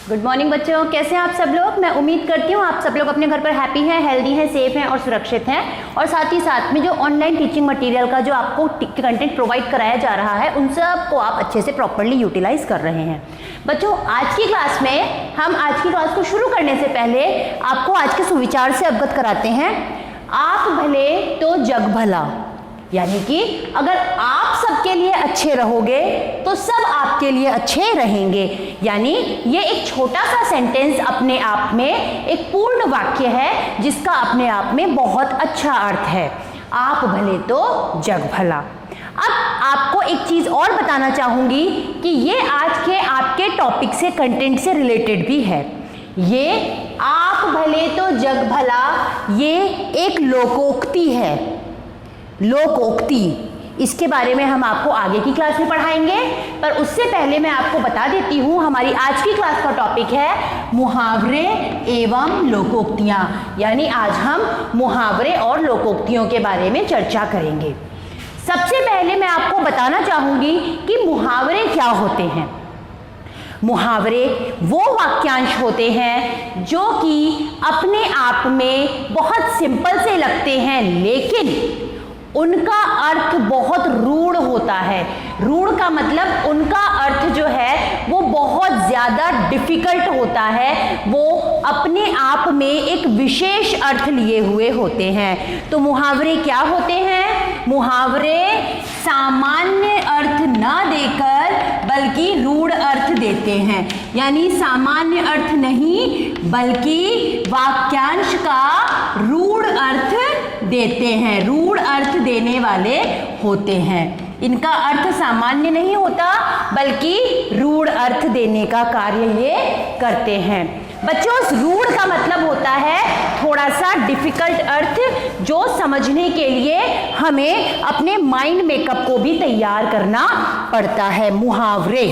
Good morning बच्चों, कैसे हैं आप सब लोग। मैं उम्मीद करती हूँ आप सब लोग अपने घर पर हैप्पी हैं, हेल्दी हैं, सेफ हैं और सुरक्षित हैं। और साथ ही साथ में जो ऑनलाइन टीचिंग मटेरियल का जो आपको कंटेंट प्रोवाइड कराया जा रहा है उन सब को आप अच्छे से प्रॉपर्ली यूटिलाइज कर रहे हैं। बच्चों, आज की क्लास में हम आज की क्लास को शुरू करने से पहले आपको आज के सुविचार से अवगत कराते हैं। आप भले तो जग भला, यानी कि अगर आप सबके लिए अच्छे रहोगे तो सब आपके लिए अच्छे रहेंगे। यानी ये एक छोटा सा सेंटेंस अपने आप में एक पूर्ण वाक्य है जिसका अपने आप में बहुत अच्छा अर्थ है। आप भले तो जग भला। अब आपको एक चीज और बताना चाहूंगी कि ये आज के आपके टॉपिक से, कंटेंट से रिलेटेड भी है। ये आप भले तो जग भला ये एक लोकोक्ति है, लोकोक्ति। इसके बारे में हम आपको आगे की क्लास में पढ़ाएंगे, पर उससे पहले मैं आपको बता देती हूँ हमारी आज की क्लास का टॉपिक है मुहावरे एवं लोकोक्तियाँ। यानी आज हम मुहावरे और लोकोक्तियों के बारे में चर्चा करेंगे। सबसे पहले मैं आपको बताना चाहूँगी कि मुहावरे क्या होते हैं। मुहावरे वो वाक्यांश होते हैं जो कि अपने आप में बहुत सिंपल से लगते हैं, लेकिन उनका अर्थ बहुत रूढ़ होता है। रूढ़ का मतलब उनका अर्थ जो है वो बहुत ज़्यादा डिफिकल्ट होता है, वो अपने आप में एक विशेष अर्थ लिए हुए होते हैं। तो मुहावरे क्या होते हैं? मुहावरे सामान्य अर्थ ना देकर बल्कि रूढ़ अर्थ देते हैं। यानी सामान्य अर्थ नहीं बल्कि वाक्यांश का रूढ़ अर्थ देते हैं, रूढ़ अर्थ देने वाले होते हैं। इनका अर्थ सामान्य नहीं होता बल्कि रूढ़ अर्थ देने का कार्य ये करते हैं। बच्चों, रूढ़ का मतलब होता है थोड़ा सा डिफिकल्ट अर्थ, जो समझने के लिए हमें अपने माइंड मेकअप को भी तैयार करना पड़ता है। मुहावरे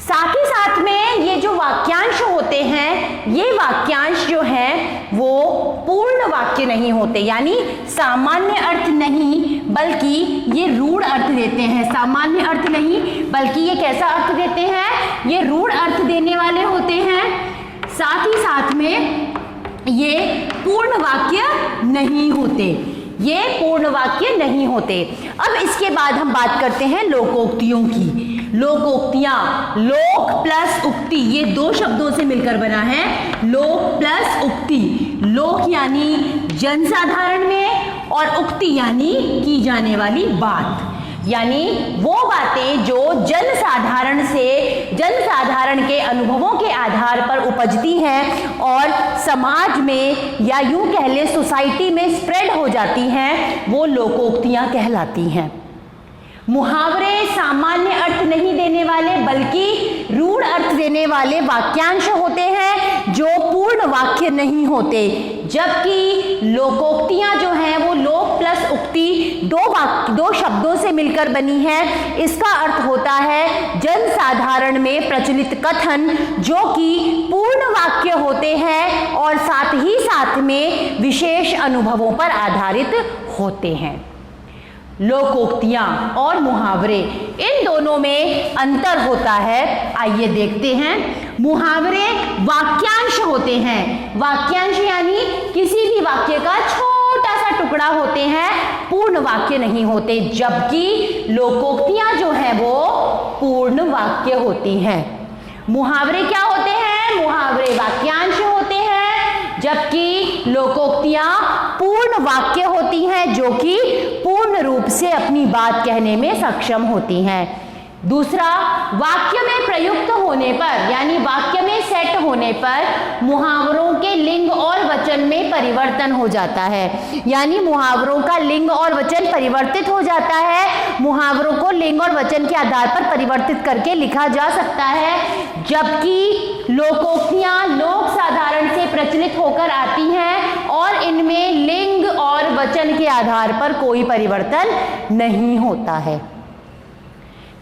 साथ ही साथ में ये जो वाक्यांश होते हैं, ये वाक्यांश जो हैं वो पूर्ण वाक्य नहीं होते। यानी सामान्य अर्थ नहीं बल्कि ये रूढ़ अर्थ देते हैं। सामान्य अर्थ नहीं बल्कि ये कैसा अर्थ देते हैं? ये रूढ़ अर्थ देने वाले होते हैं। साथ ही साथ में ये पूर्ण वाक्य नहीं होते, ये पूर्ण वाक्य नहीं होते। अब इसके बाद हम बात करते हैं लोकोक्तियों की। लोकोक्तियां, लोक प्लस उक्ति, ये दो शब्दों से मिलकर बना है। लोक प्लस उक्ति। लोक यानी जनसाधारण में और उक्ति यानी की जाने वाली बात। यानी वो बातें जो जनसाधारण से, जनसाधारण के अनुभवों के आधार पर उपजती हैं और समाज में या यूं कह ले सोसाइटी में स्प्रेड हो जाती हैं, वो लोकोक्तियां कहलाती हैं। मुहावरे सामान्य अर्थ नहीं देने वाले बल्कि रूढ़ अर्थ देने वाले वाक्यांश होते हैं जो पूर्ण वाक्य नहीं होते, जबकि लोकोक्तियां जो हैं वो लोक प्लस उक्ति दो शब्दों से मिलकर बनी है। इसका अर्थ होता है जनसाधारण में प्रचलित कथन जो कि पूर्ण वाक्य होते हैं और साथ ही साथ में विशेष अनुभवों पर आधारित होते हैं। लोकोक्तियां और मुहावरे, इन दोनों में अंतर होता है। आइए देखते हैं। मुहावरे वाक्यांश होते हैं। वाक्यांश यानी किसी भी वाक्य का छोटा सा टुकड़ा होते हैं, पूर्ण वाक्य नहीं होते, जबकि लोकोक्तियां जो हैं वो पूर्ण वाक्य होती हैं। मुहावरे क्या होते हैं? मुहावरे वाक्यांश होते हैं, जबकि लोकोक्तियां पूर्ण वाक्य होती हैं जो कि पूर्ण रूप से अपनी बात कहने में सक्षम होती हैं। दूसरा, वाक्य में प्रयुक्त होने पर यानी वाक्य में सेट होने पर मुहावरों के लिंग और वचन में परिवर्तन हो जाता है। यानी मुहावरों का लिंग और वचन परिवर्तित हो जाता है। मुहावरों को लिंग और वचन के आधार पर परिवर्तित करके लिखा जा सकता है, जबकि लोकोक्तियां लोक साधारण से प्रचलित होकर आती हैं और इनमें लिंग और वचन के आधार पर कोई परिवर्तन नहीं होता है।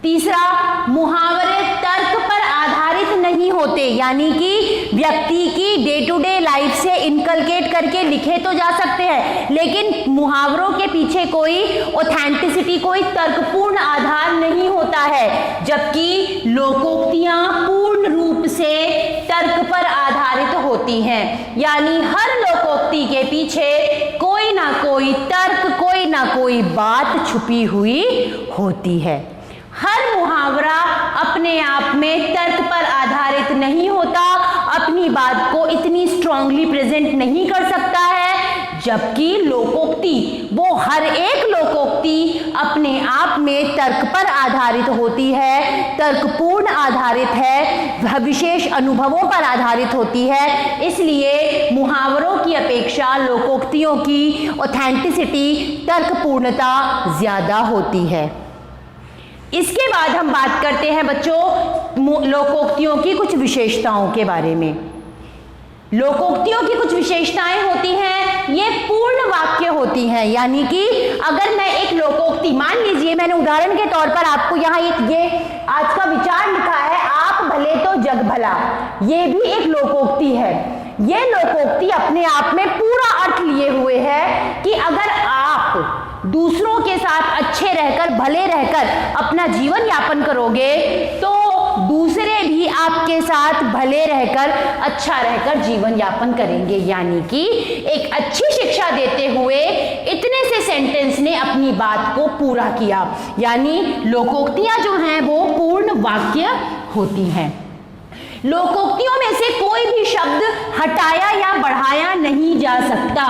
तीसरा, मुहावरे तर्क पर आधारित नहीं होते, यानी कि व्यक्ति की डे टू डे लाइफ से इनकलकेट करके लिखे तो जा सकते हैं, लेकिन मुहावरों के पीछे कोई ऑथेंटिसिटी, कोई तर्कपूर्ण आधार नहीं होता है, जबकि लोकोक्तियां पूर्ण रूप से तर्क पर आधारित होती हैं, यानी हर लोकोक्ति के पीछे कोई ना कोई तर्क, कोई ना कोई बात छुपी हुई होती है। हर मुहावरा अपने आप में तर्क पर आधारित नहीं होता, अपनी बात को इतनी स्ट्रांगली प्रेजेंट नहीं कर सकता है, जबकि लोकोक्ति, वो हर एक लोकोक्ति अपने आप में तर्क पर आधारित होती है, तर्कपूर्ण आधारित है, विशेष अनुभवों पर आधारित होती है। इसलिए मुहावरों की अपेक्षा लोकोक्तियों की ऑथेंटिसिटी, तर्कपूर्णता ज्यादा होती है। इसके बाद हम बात करते हैं बच्चों लोकोक्तियों की कुछ विशेषताओं के बारे में। लोकोक्तियों की कुछ विशेषताएं होती हैं, ये पूर्ण वाक्य होती हैं, यानी कि अगर मैं एक लोकोक्ति, मान लीजिए मैंने उदाहरण के तौर पर आपको यहाँ ये आज का विचार लिखा है, आप भले तो जग भला, ये भी एक लोकोक्ति है। ये लोकोक्ति अपने आप में पूरा अर्थ लिए हुए है कि अगर आप दूसरों के साथ अच्छे रहकर, भले रहकर अपना जीवन यापन करोगे तो दूसरे भी आपके साथ भले रहकर, अच्छा रहकर जीवन यापन करेंगे। यानी कि एक अच्छी शिक्षा देते हुए इतने से सेंटेंस ने अपनी बात को पूरा किया। यानी लोकोक्तियां जो हैं वो पूर्ण वाक्य होती हैं। लोकोक्तियों में से कोई भी शब्द हटाया या बढ़ाया नहीं जा सकता।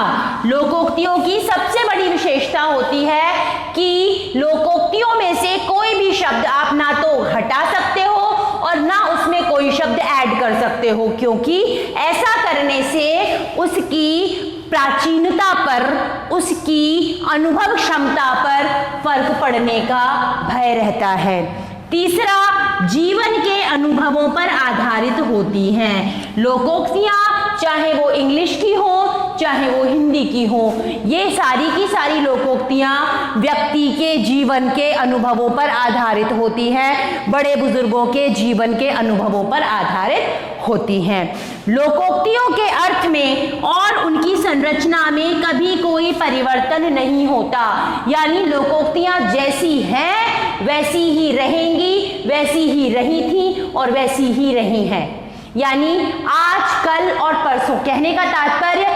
लोकोक्तियों की सबसे बड़ी विशेषता होती है कि लोकोक्तियों में से कोई भी शब्द आप ना तो हटा सकते हो और ना उसमें कोई शब्द ऐड कर सकते हो, क्योंकि ऐसा करने से उसकी प्राचीनता पर, उसकी अनुभव क्षमता पर फर्क पड़ने का भय रहता है। तीसरा, जीवन के अनुभवों पर आधारित होती हैं। लोकोक्तियां चाहे वो इंग्लिश की हो, चाहे वो हिंदी की हो, ये सारी की सारी लोकोक्तियां व्यक्ति के जीवन के अनुभवों पर आधारित होती हैं, बड़े बुजुर्गों के जीवन के अनुभवों पर आधारित होती हैं। लोकोक्तियों के अर्थ में और उनकी संरचना में कभी कोई परिवर्तन नहीं होता, यानी लोकोक्तियां जैसी हैं वैसी ही रहेंगी, वैसी ही रही थी और वैसी ही रही हैं। यानी आज, कल और परसों, कहने का तात्पर्य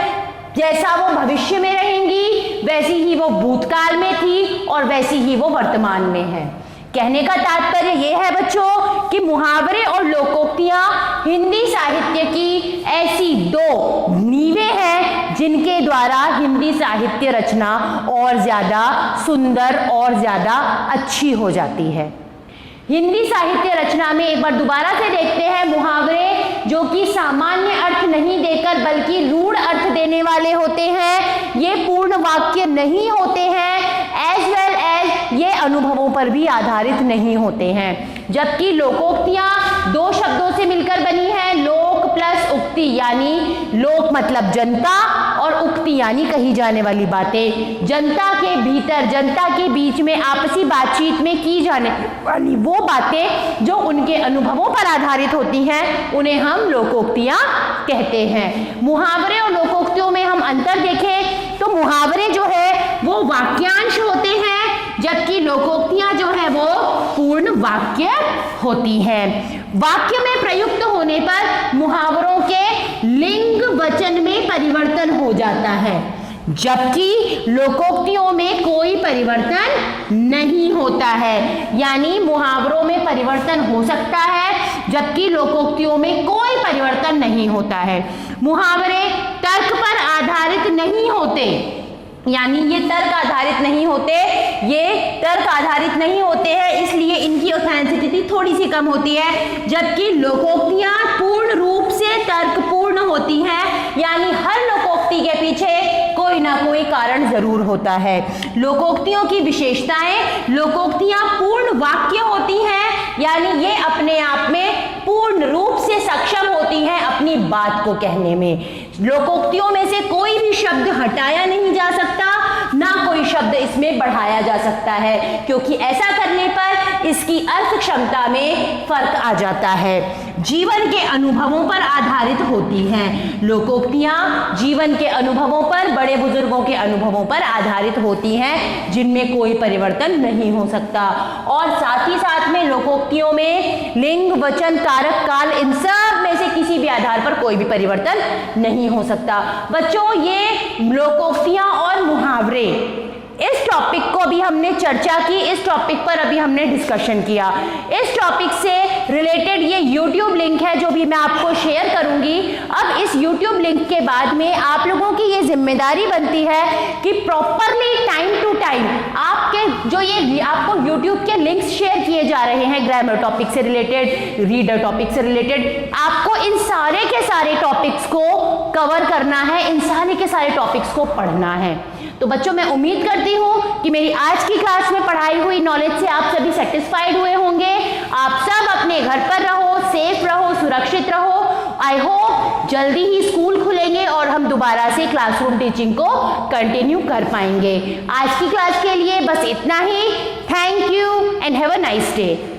जैसा वो भविष्य में रहेंगी वैसी ही वो भूतकाल में थी और वैसी ही वो वर्तमान में है। कहने का तात्पर्य ये है बच्चों कि मुहावरे और लोकोक्तियां हिंदी साहित्य की ऐसी दो नींवें हैं जिनके द्वारा हिंदी साहित्य रचना और ज्यादा सुंदर और ज्यादा अच्छी हो जाती है। हिंदी साहित्य रचना में एक बार दोबारा से देखते हैं, मुहावरे जो कि सामान्य अर्थ नहीं देकर बल्कि रूढ़ अर्थ देने वाले होते हैं, ये पूर्ण वाक्य नहीं होते हैं, एज वेल एज ये अनुभवों पर भी आधारित नहीं होते हैं। जबकि लोकोक्तियां दो शब्दों से मिलकर बनी है, लोक प्लस उक्ति, यानी लोक मतलब जनता और उक्ति यानी कही जाने वाली बातें। जनता के भीतर, जनता के बीच में आपसी बातचीत में की जाने वाली वो बातें जो उनके अनुभवों पर आधारित होती हैं, उन्हें हम लोकोक्तियां कहते हैं। मुहावरे और लोकोक्तियों में हम अंतर देखें तो मुहावरे जो है वो वाक्यांश होते हैं, जबकि लोकोक्तियां जो है वो पूर्ण वाक्य होती हैं। वाक्य में प्रयुक्त होने पर मुहावरों के लिंग वचन में परिवर्तन हो जाता है, जबकि लोकोक्तियों में कोई परिवर्तन नहीं होता है। यानी मुहावरों में परिवर्तन हो सकता है जबकि लोकोक्तियों में कोई परिवर्तन नहीं होता है। मुहावरे तर्क पर आधारित नहीं होते, यानी ये तर्क आधारित नहीं होते, ये तर्क आधारित नहीं होते हैं, इसलिए इनकी ऑथेंटिसिटी थोड़ी सी कम होती है। जबकि लोकोक्तियां पूर्ण रूप से तर्कपूर्ण होती हैं, यानी हर लोकोक्ति के पीछे कोई ना कोई कारण जरूर होता है। लोकोक्तियों की विशेषताएं, लोकोक्तियां पूर्ण वाक्य होती हैं, यानी ये अपने आप में पूर्ण रूप से सक्षम होती हैं अपनी बात को कहने में। लोकोक्तियों में से कोई भी शब्द हटाया नहीं जा सकता, ना कोई शब्द इसमें बढ़ाया जा सकता है, क्योंकि ऐसा करने पर इसकी अर्थ क्षमता में फर्क आ जाता है। जीवन के अनुभवों पर आधारित होती हैं। लोकोक्तियां जीवन के अनुभवों पर, बड़े बुजुर्गों के अनुभवों पर आधारित होती हैं, जिनमें कोई परिवर्तन नहीं हो सकता। और साथ ही साथ में लोकोक्तियों में लिंग, वचन, कारक, काल, इन सब किसी भी आधार पर कोई भी परिवर्तन नहीं हो सकता। बच्चों, ये लोकोक्तियां और मुहावरे, इस टॉपिक को अभी हमने चर्चा की, इस टॉपिक पर अभी हमने डिस्कशन किया। इस टॉपिक से रिलेटेड ये YouTube लिंक है जो भी मैं आपको शेयर करूंगी। अब इस YouTube लिंक के बाद में आप लोगों की ये जिम्मेदारी बनती है कि प्रॉपरली टाइम टू टाइम आपके जो ये आपको YouTube के लिंक्स शेयर किए जा रहे हैं, ग्रामर टॉपिक से रिलेटेड, रीडर टॉपिक से रिलेटेड, आपको इन सारे के सारे टॉपिक्स को कवर करना है, इन सारे के सारे टॉपिक्स को पढ़ना है। तो बच्चों, मैं उम्मीद करती हूँ कि मेरी आज की क्लास में पढ़ाई हुई नॉलेज से आप सभी सेटिस्फाइड हुए होंगे। आप सब अपने घर पर रहो, सेफ रहो, सुरक्षित रहो। आई होप जल्दी ही स्कूल खुलेंगे और हम दोबारा से क्लासरूम टीचिंग को कंटिन्यू कर पाएंगे। आज की क्लास के लिए बस इतना ही। Thank you and have a nice day.